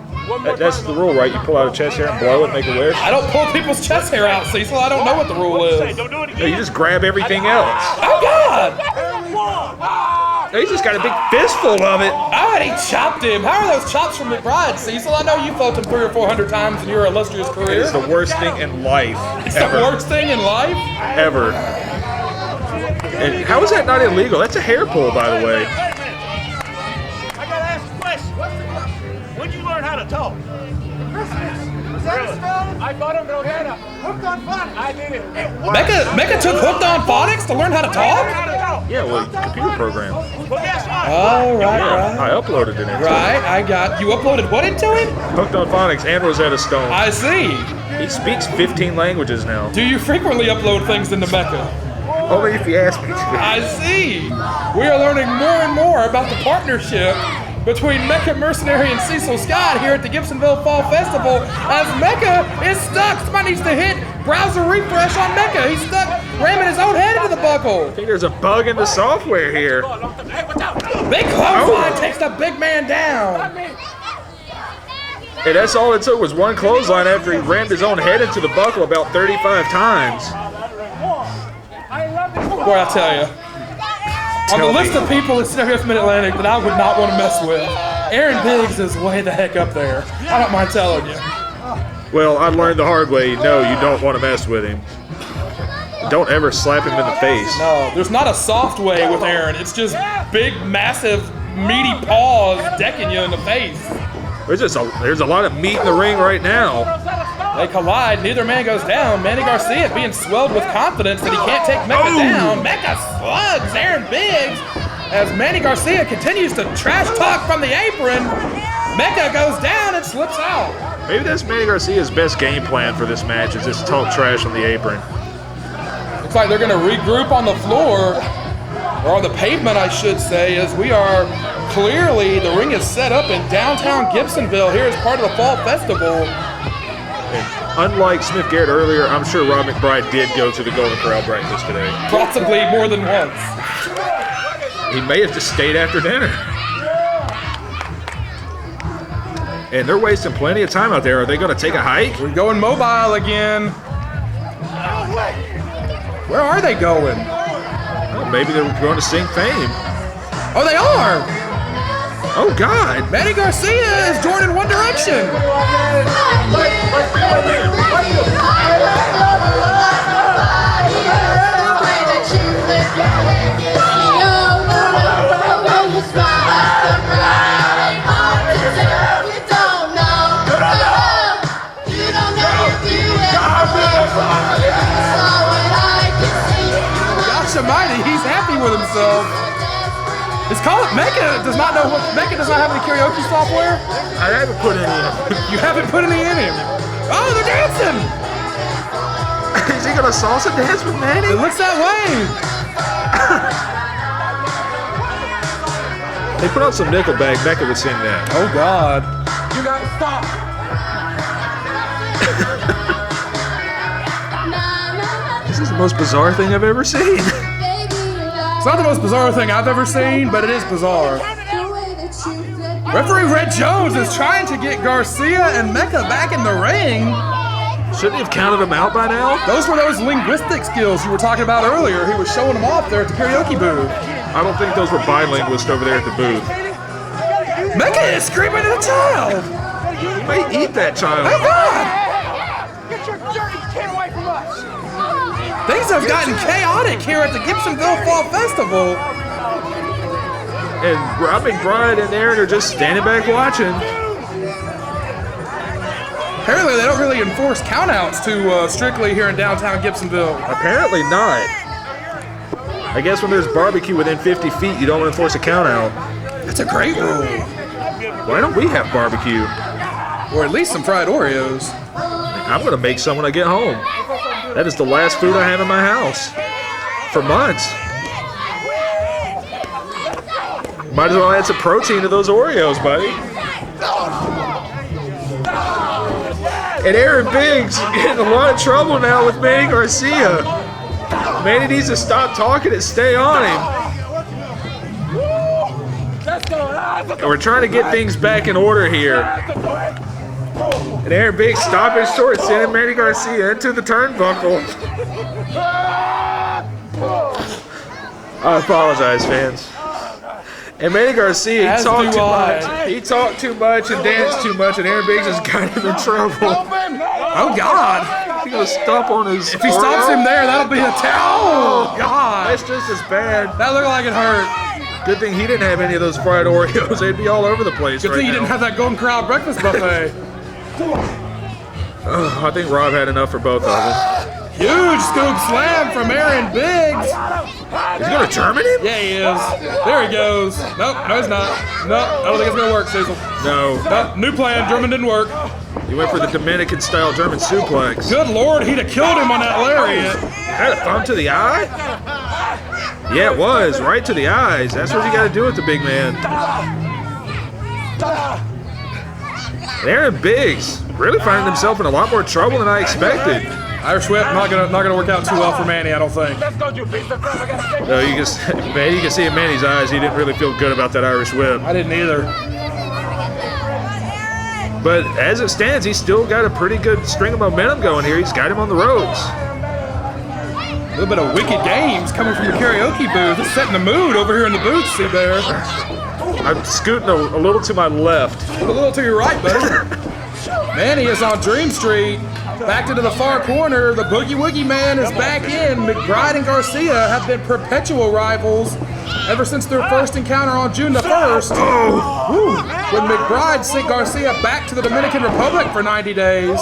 That's the rule, right? You pull out a chest hair and blow it, make a wish? I don't pull people's chest hair out, Cecil. I don't know what the rule is. No, you just grab everything else. Oh God! He's just got a big fistful of it. Oh, and he chopped him. How are those chops from McBride, Cecil? I know you felt him 300 or 400 times in your illustrious career. It's the worst thing in life. It's the worst thing in life? Ever. And how is that not illegal? That's a hair pull, by the way. I gotta ask a question. When'd you learn how to talk? I got him hooked on phonics. I did it. Mecca took hooked on phonics to learn how to talk? Yeah, well, computer program. Oh, right. I uploaded it into it. Right, you uploaded what into it? Hooked on phonics and Rosetta Stone. I see. He speaks 15 languages now. Do you frequently upload things into Mecca? Only if you ask me to. I see. We are learning more and more about the partnership between Mecha Mercenary and Cecil Scott here at the Gibsonville Fall Festival as Mecha is stuck. Somebody needs to hit browser refresh on Mecha. He's stuck ramming his own head into the buckle. I think there's a bug in the software here. Big clothesline takes the big man down. And that's all it took was one clothesline after he rammed his own head into the buckle about 35 times. Boy, I tell you. On the list of people at CWF Mid-Atlantic that I would not want to mess with, Aaron Biggs is way the heck up there. I don't mind telling you. Well, I learned the hard way. No, you don't want to mess with him. Don't ever slap him in the face. No, there's not a soft way with Aaron. It's just big, massive, meaty paws decking you in the face. There's a lot of meat in the ring right now. They collide. Neither man goes down. Manny Garcia being swelled with confidence that he can't take Mecha down. Mecha slugs Aaron Biggs as Manny Garcia continues to trash talk from the apron. Mecha goes down and slips out. Maybe that's Manny Garcia's best game plan for this match is just talk trash on the apron. Looks like they're going to regroup on the floor, or on the pavement, I should say, as we are clearly, the ring is set up in downtown Gibsonville here as part of the Fall Festival. And unlike Smith Garrett earlier, I'm sure Rob McBride did go to the Golden Corral breakfast today. Possibly more than once. He may have just stayed after dinner. And they're wasting plenty of time out there. Are they going to take a hike? We're going mobile again. Where are they going? Well, maybe they're going to sing Fame. Oh, they are! Oh, God. Manny Garcia is joining One Direction. Gosh almighty, he's happy with himself. It's called Mecha does not know what Mecha does not have any karaoke software. I haven't put any in. You haven't put any in him. Oh, they're dancing. Is he gonna salsa dance with Manny? It looks that way. They put out some Nickelback. Mecha would sing that. Oh God. You gotta stop. This is the most bizarre thing I've ever seen. It's not the most bizarre thing I've ever seen, but it is bizarre. Referee Red Jones is trying to get Garcia and Mecha back in the ring. Shouldn't he have counted them out by now? Those were those linguistic skills you were talking about earlier. He was showing them off there at the karaoke booth. I don't think those were bilingualists over there at the booth. Mecha is screaming at a child. He may eat that child. Oh God! Get your dirty kid away from us. Things have gotten chaotic here at the Gibsonville Fall Festival. And Rob McBride and Aaron are just standing back watching. Apparently they don't really enforce countouts too strictly here in downtown Gibsonville. Apparently not. I guess when there's barbecue within 50 feet, you don't enforce a countout. That's a great rule. Why don't we have barbecue? Or at least some fried Oreos. I'm gonna make some when I get home. That is the last food I have in my house. For months. Might as well add some protein to those Oreos, buddy. And Aaron Biggs getting a lot of trouble now with Manny Garcia. Manny needs to stop talking and stay on him. And we're trying to get things back in order here. And Aaron Biggs stopping short, sending Manny Garcia into the turnbuckle. I apologize, fans. And Manny Garcia, he talked too much. He talked too much and danced too much, and Aaron Biggs has got him in trouble. Oh God! He's gonna stomp on his. If he stops him there, that'll be a towel. Oh God! That's just as bad. That looked like it hurt. Good thing he didn't have any of those fried Oreos. They'd be all over the place. Good thing you didn't have that Golden Corral breakfast buffet. I think Rob had enough for both of them. Huge scoop slam from Aaron Biggs. Is he gonna German him? Yeah, he is. There he goes. Nope, no, he's not. Nope, I don't think it's gonna work, Cecil. No. Nope, new plan. German didn't work. He went for the Dominican-style German suplex. Good Lord, he'd have killed him on that lariat. Had a thumb to the eye? Yeah, it was. Right to the eyes. That's what you got to do with the big man. Aaron Biggs really finding himself in a lot more trouble than I expected. Irish whip not gonna work out too well for Manny, I don't think. No, you can see in Manny's eyes he didn't really feel good about that Irish whip. I didn't either. But as it stands, he's still got a pretty good string of momentum going here. He's got him on the ropes. A little bit of wicked games coming from the karaoke booth. It's setting the mood over here in the booth, see there. I'm scooting a little to my left. A little to your right, buddy. Manny is on Dream Street. Back into the far corner. The Boogie Woogie Man is back in. McBride and Garcia have been perpetual rivals ever since their first encounter on June the 1st. When McBride sent Garcia back to the Dominican Republic for 90 days.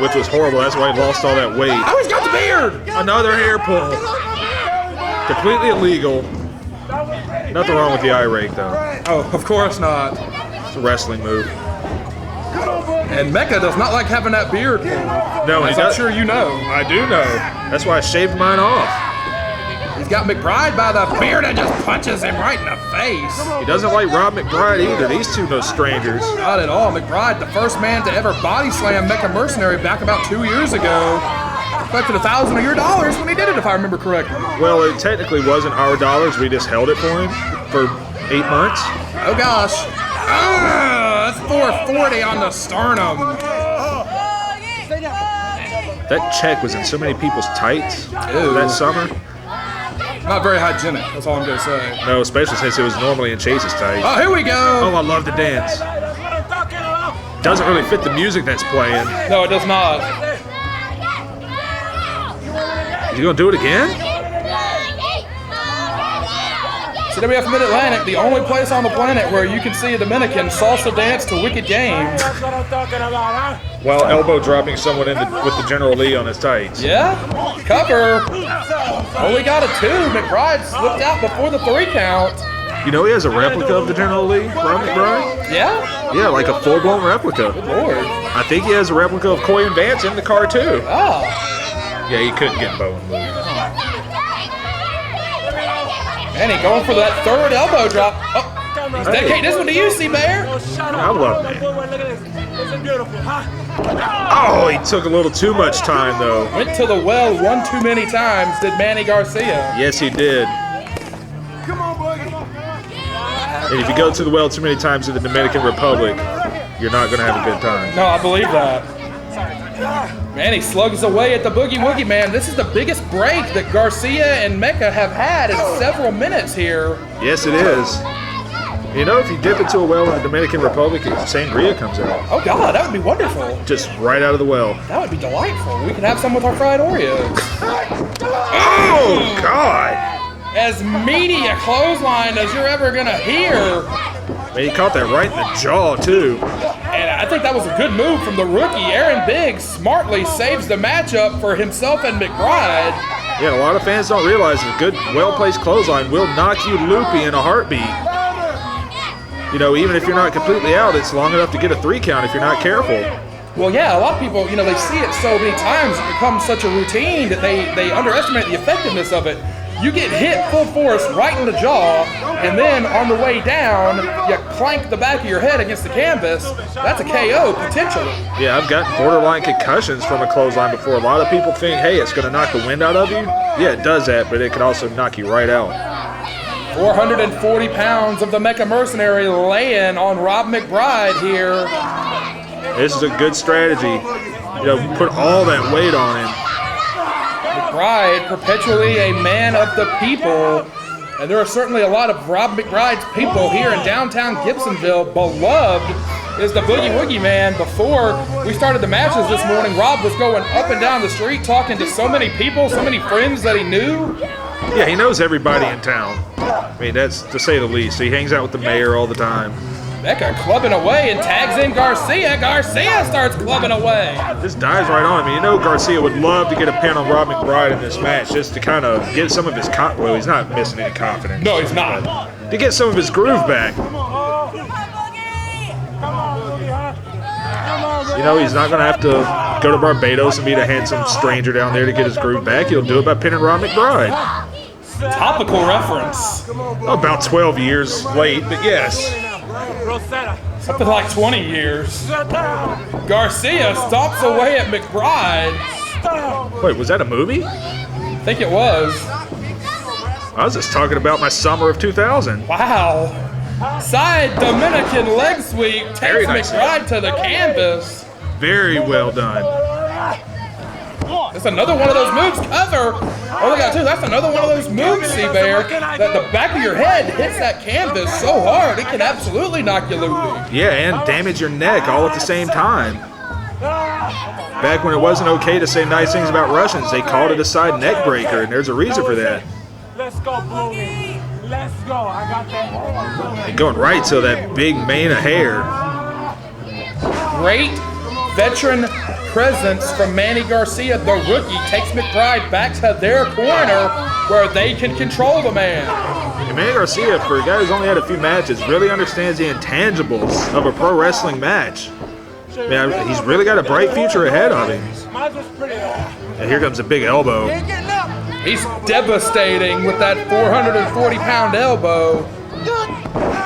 Which was horrible. That's why he lost all that weight. Oh, he's got the beard! Another hair pull. Completely illegal. Nothing wrong with the eye rake, though. Oh, of course not. It's a wrestling move. And Mecha does not like having that beard pulled. No, as I'm sure you know. I do know. That's why I shaved mine off. He's got McBride by the beard and just punches him right in the face. He doesn't like Rob McBride either. These two no strangers. Not at all. McBride, the first man to ever body slam Mecha Mercenary back about 2 years ago. Collected $1,000 of your dollars when he did it, if I remember correctly. Well, it technically wasn't our dollars. We just held it for him for 8 months. Oh gosh. That's 440 on the sternum. That check was in so many people's tights that summer. Not very hygienic, that's all I'm going to say. No, especially since it was normally in Chase's tights. Oh, here we go. Oh, I love to dance. Doesn't really fit the music that's playing. No, it does not. Is he going to do it again? CWF Mid-Atlantic, the only place on the planet where you can see a Dominican salsa dance to wicked games. While elbow dropping someone with the General Lee on his tights. Yeah, cover. Only got a 2. McBride slipped out before the 3 count. You know he has a replica of the General Lee, Rob McBride? Yeah? Yeah, like a full-blown replica. Good Lord. I think he has a replica of Coy and Vance in the car, too. Oh. Yeah, he couldn't get Bowen moved. Manny going for that 3rd elbow drop. Oh, he's dedicating this one to you, C-Bear. I love that. Oh, he took a little too much time, though. Went to the well one too many times, did Manny Garcia. Yes, he did. And if you go to the well too many times in the Dominican Republic, you're not going to have a good time. No, I believe that. Manny slugs away at the Boogie Woogie Man. This is the biggest break that Garcia and Mecha have had in several minutes here. Yes, it is. You know, if you dip into a well in the Dominican Republic, sangria comes out. Oh, God, that would be wonderful. Just right out of the well. That would be delightful. We could have some with our fried Oreos. Oh, God. As meaty a clothesline as you're ever going to hear. Man, he caught that right in the jaw, too. And I think that was a good move from the rookie. Aaron Biggs smartly saves the matchup for himself and McBride. Yeah, a lot of fans don't realize a good, well-placed clothesline will knock you loopy in a heartbeat. You know, even if you're not completely out, it's long enough to get a 3 count if you're not careful. Well, yeah, a lot of people, you know, they see it so many times, it becomes such a routine that they underestimate the effectiveness of it. You get hit full force right in the jaw, and then on the way down, you clank the back of your head against the canvas. That's a KO, potentially. Yeah, I've gotten borderline concussions from a clothesline before. A lot of people think, hey, it's going to knock the wind out of you. Yeah, it does that, but it can also knock you right out. 440 pounds of the Mecha Mercenary laying on Rob McBride here. This is a good strategy. You know, put all that weight on him. McBride, perpetually a man of the people, and there are certainly a lot of Rob McBride's people here in downtown Gibsonville. Beloved is the Boogie Woogie Man. Before we started the matches this morning, Rob was going up and down the street talking to so many people, so many friends that he knew. Yeah, he knows everybody in town. I mean, that's to say the least. He hangs out with the mayor all the time. Mecha clubbing away and tags in Garcia. Garcia starts clubbing away. This dives right on him. You know Garcia would love to get a pin on Rob McBride in this match just to kind of get some of his well, he's not missing any confidence. No, he's not. To get some of his groove back. You know, he's not going to have to go to Barbados and meet a handsome stranger down there to get his groove back. He'll do it by pinning Rob McBride. Topical reference. About 12 years late, but yes. Something like 20 years. Garcia stomps away at McBride. Wait, was that a movie? I think it was. I was just talking about my summer of 2000. Wow. Side Dominican leg sweep takes Very nice. McBride to the canvas. Very well done. That's another one of those moves. Cover. Oh, look at two. That's another one of those moves, Seabear. That the back of your head hits that canvas so hard it can absolutely knock you loose. Yeah, and damage your neck all at the same time. Back when it wasn't okay to say nice things about Russians, they called it a side neck breaker, and there's a reason for that. Let's go, Boogie. Let's go. I got that. And going right to that big mane of hair. Great veteran presence from Manny Garcia. The rookie takes McBride back to their corner where they can control the man. And Manny Garcia, for a guy who's only had a few matches, really understands the intangibles of a pro wrestling match. Man, he's really got a bright future ahead of him. And here comes a big elbow. He's devastating with that 440-pound elbow.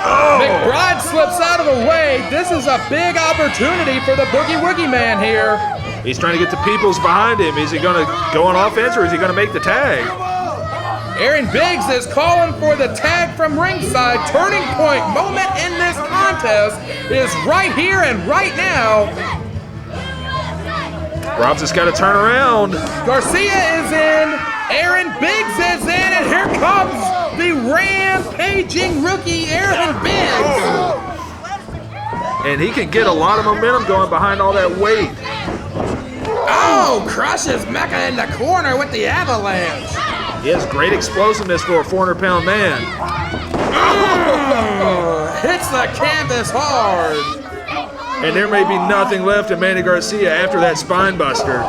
Oh. McBride slips out of the way. This is a big opportunity for the Boogie Woogie man here. He's trying to get the peoples behind him. Is he going to go on offense or is he going to make the tag? Aaron Biggs is calling for the tag from ringside. Turning point moment in this contest is right here and right now. Rob's just got to turn around. Garcia is in. Aaron Biggs is in. And here comes the rampaging rookie, Aaron Biggs. And he can get a lot of momentum going behind all that weight. Oh, crushes Mecha in the corner with the avalanche. He has great explosiveness for a 400-pound man. Oh, hits the canvas hard. And there may be nothing left of Manny Garcia after that spine buster.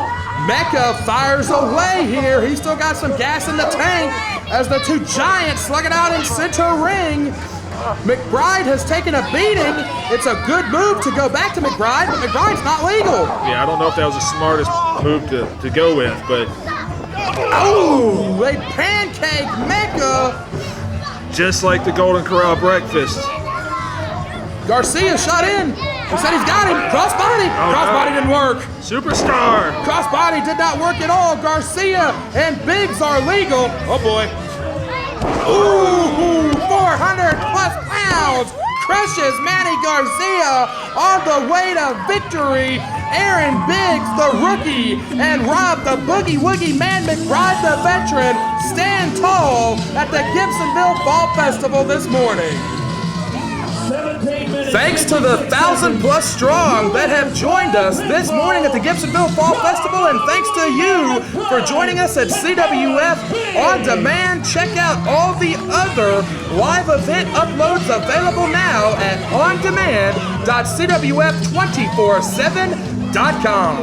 Mecha fires away here. He's still got some gas in the tank as the two giants slug it out in center ring. McBride has taken a beating. It's a good move to go back to McBride, but McBride's not legal. Yeah, I don't know if that was the smartest move to go with, but... Oh, a pancake Mecha. Just like the Golden Corral breakfast. Garcia shot in. He said he's got him. Crossbody. Crossbody didn't work. Superstar. Crossbody did not work at all. Garcia and Biggs are legal. Oh, boy. Ooh, 400 plus pounds. Crushes Manny Garcia on the way to victory. Aaron Biggs, the rookie, and Rob, the Boogie Woogie man, McBride, the veteran, stand tall at the Gibsonville Fall Festival this morning. Thanks to the 1,000+ strong that have joined us this morning at the Gibsonville Fall Festival, and thanks to you for joining us at CWF On Demand. Check out all the other live event uploads available now at ondemand.cwf247.com.